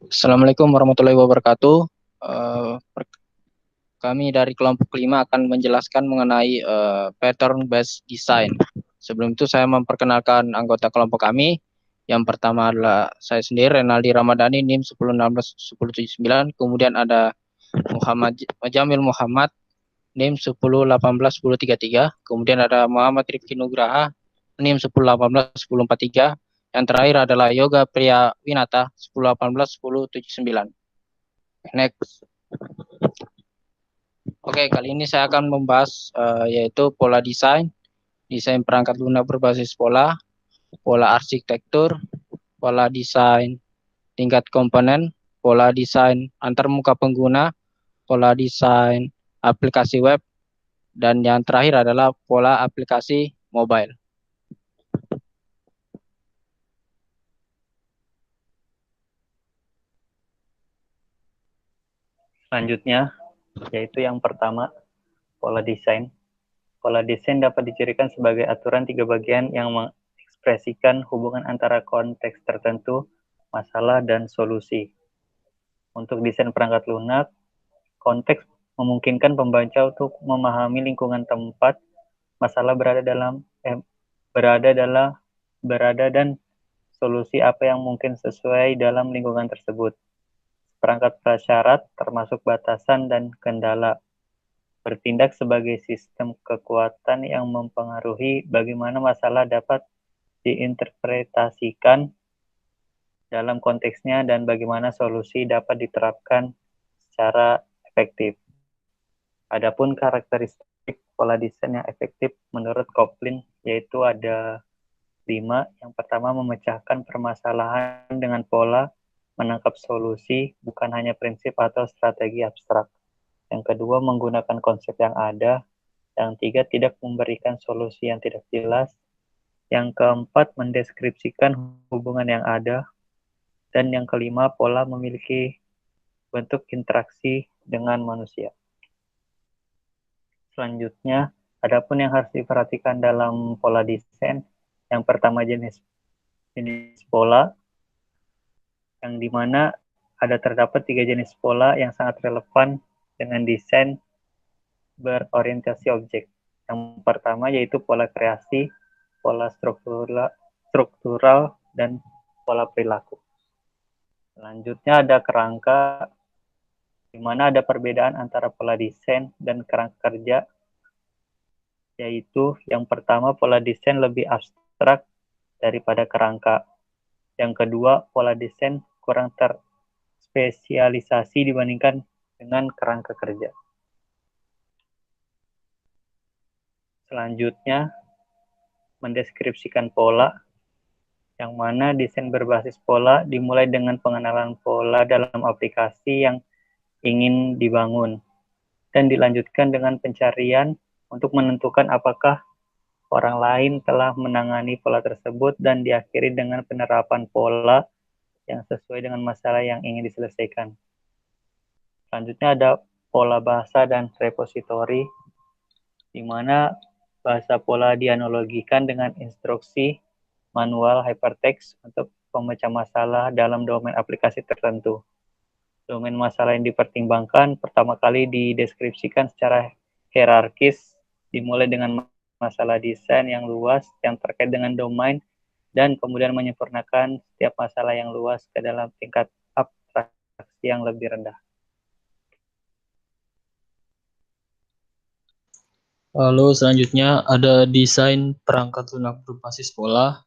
Assalamualaikum warahmatullahi wabarakatuh. Eh, Kami dari kelompok 5 akan menjelaskan mengenai pattern based design. Sebelum itu saya memperkenalkan anggota kelompok kami. Yang pertama adalah saya sendiri, Renaldi Ramadhani, NIM 1016-1079. Kemudian ada Muhammad Jamil Muhammad, NIM 1018-1033. Kemudian ada Muhammad Rifki Nugraha, NIM 1018-1043. Yang terakhir adalah Yoga Priya Winata, 1018-1079. Next. Oke, kali ini saya akan membahas yaitu pola desain, desain perangkat lunak berbasis pola, pola arsitektur, pola desain tingkat komponen, pola desain antarmuka pengguna, pola desain aplikasi web, dan yang terakhir adalah pola aplikasi mobile. Selanjutnya, yaitu yang pertama, pola desain. Pola desain dapat dicirikan sebagai aturan 3 bagian yang mengekspresikan hubungan antara konteks tertentu, masalah, dan solusi. Untuk desain perangkat lunak, konteks memungkinkan pembaca untuk memahami lingkungan tempat masalah berada dan solusi apa yang mungkin sesuai dalam lingkungan tersebut. Perangkat prasyarat termasuk batasan dan kendala, bertindak sebagai sistem kekuatan yang mempengaruhi bagaimana masalah dapat diinterpretasikan dalam konteksnya dan bagaimana solusi dapat diterapkan secara efektif. Adapun karakteristik pola desain yang efektif menurut Koplin yaitu ada 5. Yang pertama, memecahkan permasalahan dengan pola, menangkap solusi, bukan hanya prinsip atau strategi abstrak. Yang kedua, menggunakan konsep yang ada. Yang tiga, tidak memberikan solusi yang tidak jelas. Yang keempat, mendeskripsikan hubungan yang ada. Dan yang kelima, pola memiliki bentuk interaksi dengan manusia. Selanjutnya, adapun yang harus diperhatikan dalam pola desain, yang pertama jenis pola, yang dimana terdapat 3 jenis pola yang sangat relevan dengan desain berorientasi objek. Yang pertama yaitu pola kreasi, pola struktural, dan pola perilaku. Selanjutnya ada kerangka, di mana ada perbedaan antara pola desain dan kerangka kerja, yaitu yang pertama pola desain lebih abstrak daripada kerangka. Yang kedua, pola desain kurang terspesialisasi dibandingkan dengan kerangka kerja. Selanjutnya, mendeskripsikan pola, yang mana desain berbasis pola dimulai dengan pengenalan pola dalam aplikasi yang ingin dibangun, dan dilanjutkan dengan pencarian untuk menentukan apakah orang lain telah menangani pola tersebut, dan diakhiri dengan penerapan pola yang sesuai dengan masalah yang ingin diselesaikan. Selanjutnya ada pola bahasa dan repositori, di mana bahasa pola dianalogikan dengan instruksi manual hypertext untuk pemecah masalah dalam domain aplikasi tertentu. Domain masalah yang dipertimbangkan pertama kali dideskripsikan secara hierarkis, dimulai dengan masalah desain yang luas yang terkait dengan domain, dan kemudian menyempurnakan setiap masalah yang luas ke dalam tingkat abstraksi yang lebih rendah. Lalu selanjutnya ada desain perangkat lunak berbasis pola.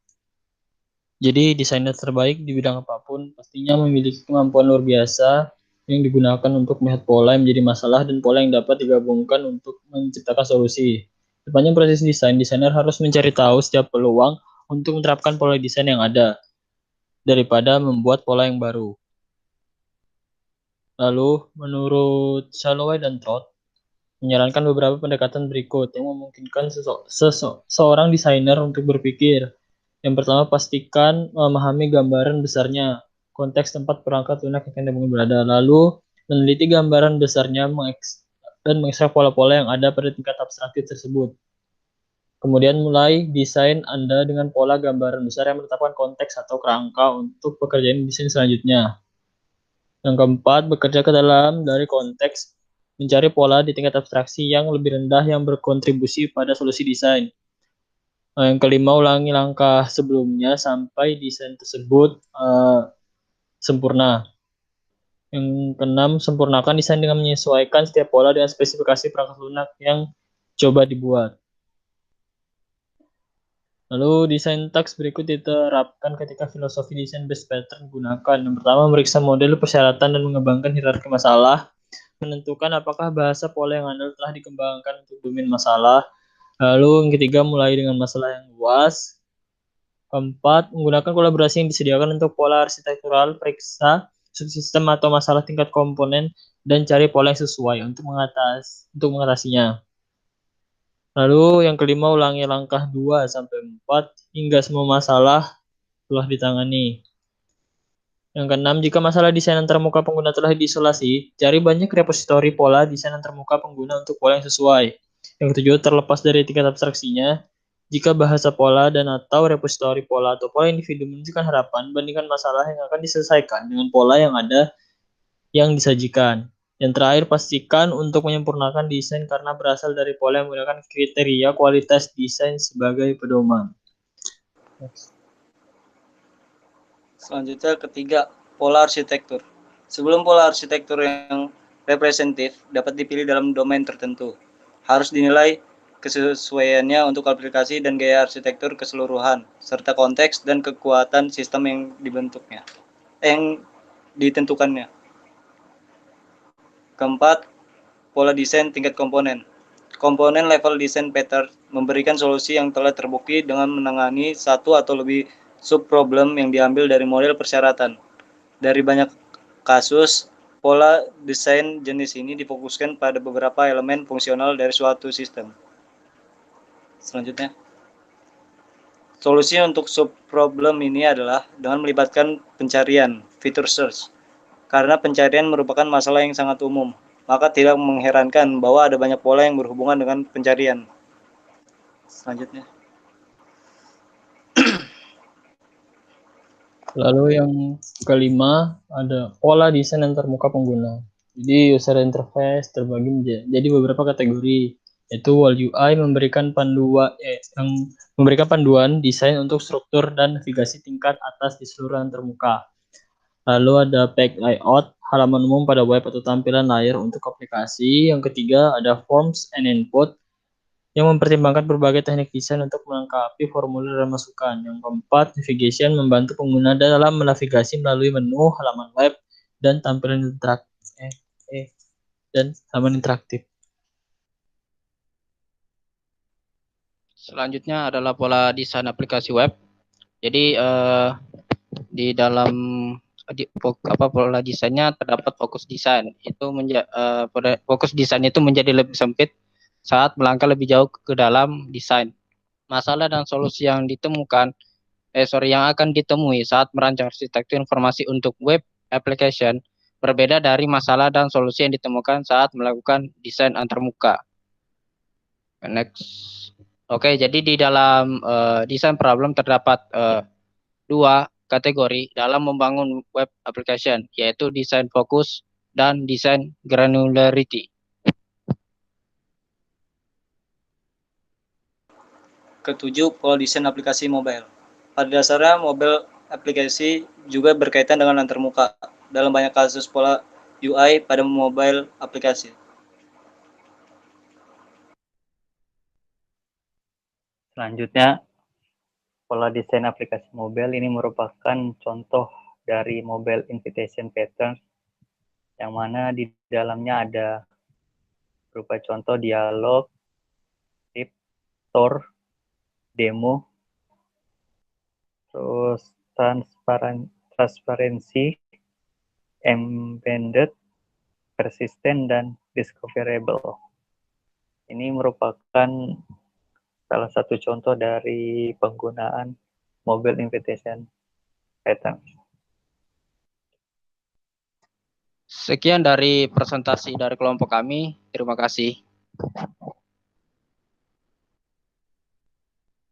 Jadi desainer terbaik di bidang apapun pastinya memiliki kemampuan luar biasa yang digunakan untuk melihat pola yang menjadi masalah dan pola yang dapat digabungkan untuk menciptakan solusi. Sepanjang proses desain, desainer harus mencari tahu setiap peluang untuk menerapkan pola desain yang ada daripada membuat pola yang baru. Lalu, menurut Shaloway dan Todd, menyarankan beberapa pendekatan berikut yang memungkinkan seorang desainer untuk berpikir. Yang pertama, pastikan memahami gambaran besarnya, konteks tempat perangkat lunak yang akan berada. Lalu, meneliti gambaran besarnya dan mengekstrak pola-pola yang ada pada tingkat abstraktif tersebut. Kemudian mulai desain Anda dengan pola gambaran besar yang menetapkan konteks atau kerangka untuk pekerjaan desain selanjutnya. Yang keempat, bekerja ke dalam dari konteks mencari pola di tingkat abstraksi yang lebih rendah yang berkontribusi pada solusi desain. Yang kelima, ulangi langkah sebelumnya sampai desain tersebut sempurna. Yang keenam, sempurnakan desain dengan menyesuaikan setiap pola dengan spesifikasi perangkat lunak yang coba dibuat. Lalu desain teks berikut diterapkan ketika filosofi desain based pattern gunakan. Yang pertama, memeriksa model persyaratan dan mengembangkan hierarki masalah. Menentukan apakah bahasa pola yang Anda telah dikembangkan untuk domain masalah. Lalu yang ketiga, mulai dengan masalah yang luas. Keempat, menggunakan kolaborasi yang disediakan untuk pola arsitektural, periksa subsistem atau masalah tingkat komponen, dan cari pola yang sesuai untuk mengatasinya. Lalu yang kelima, ulangi langkah 2 sampai 4 hingga semua masalah telah ditangani. Yang keenam, jika masalah desain antarmuka pengguna telah diisolasi, cari banyak repositori pola desain antarmuka pengguna untuk pola yang sesuai. Yang ketujuh, terlepas dari tingkat abstraksinya, jika bahasa pola dan atau repositori pola atau pola individu menunjukkan harapan, bandingkan masalah yang akan diselesaikan dengan pola yang ada yang disajikan. Yang terakhir, pastikan untuk menyempurnakan desain karena berasal dari pola yang menggunakan kriteria kualitas desain sebagai pedoman. Selanjutnya ketiga, pola arsitektur. Sebelum pola arsitektur yang representatif dapat dipilih dalam domain tertentu, harus dinilai kesesuaiannya untuk aplikasi dan gaya arsitektur keseluruhan, serta konteks dan kekuatan sistem yang ditentukannya. Keempat, pola desain tingkat komponen. Komponen level design pattern memberikan solusi yang telah terbukti dengan menangani satu atau lebih sub-problem yang diambil dari model persyaratan. Dari banyak kasus, pola desain jenis ini difokuskan pada beberapa elemen fungsional dari suatu sistem. Selanjutnya, solusi untuk sub-problem ini adalah dengan melibatkan pencarian, feature search. Karena pencarian merupakan masalah yang sangat umum, maka tidak mengherankan bahwa ada banyak pola yang berhubungan dengan pencarian. Selanjutnya. Lalu yang kelima ada pola desain antarmuka pengguna. Jadi user interface terbagi menjadi beberapa kategori, yaitu wall UI memberikan panduan desain untuk struktur dan navigasi tingkat atas di seluruh antarmuka. Lalu ada page layout, halaman umum pada web atau tampilan layar untuk aplikasi. Yang ketiga ada forms and input, yang mempertimbangkan berbagai teknik desain untuk melengkapi formulir dan masukan. Yang keempat, navigation membantu pengguna dalam menavigasi melalui menu, halaman web, dan tampilan interaktif. Selanjutnya adalah pola desain aplikasi web. Jadi di dalam pola desainnya terdapat fokus desain. Fokus desain itu menjadi lebih sempit saat melangkah lebih jauh ke dalam desain. Masalah dan solusi yang akan ditemui saat merancang arsitektur informasi untuk web application berbeda dari masalah dan solusi yang ditemukan saat melakukan desain antarmuka. Next. Oke, jadi di dalam desain problem terdapat dua kategori dalam membangun web application, yaitu desain fokus dan desain granularity. Ketujuh, pola desain aplikasi mobile. Pada dasarnya, mobile aplikasi juga berkaitan dengan antarmuka. Dalam banyak kasus pola UI pada mobile aplikasi. Selanjutnya, pola desain aplikasi mobile ini merupakan contoh dari mobile invitation pattern, yang mana di dalamnya ada berupa contoh dialog, tip, tour, demo, terus transparansi, embedded, persistent, dan discoverable. Ini merupakan salah satu contoh dari penggunaan mobile invitation pattern. Sekian dari presentasi dari kelompok kami. Terima kasih.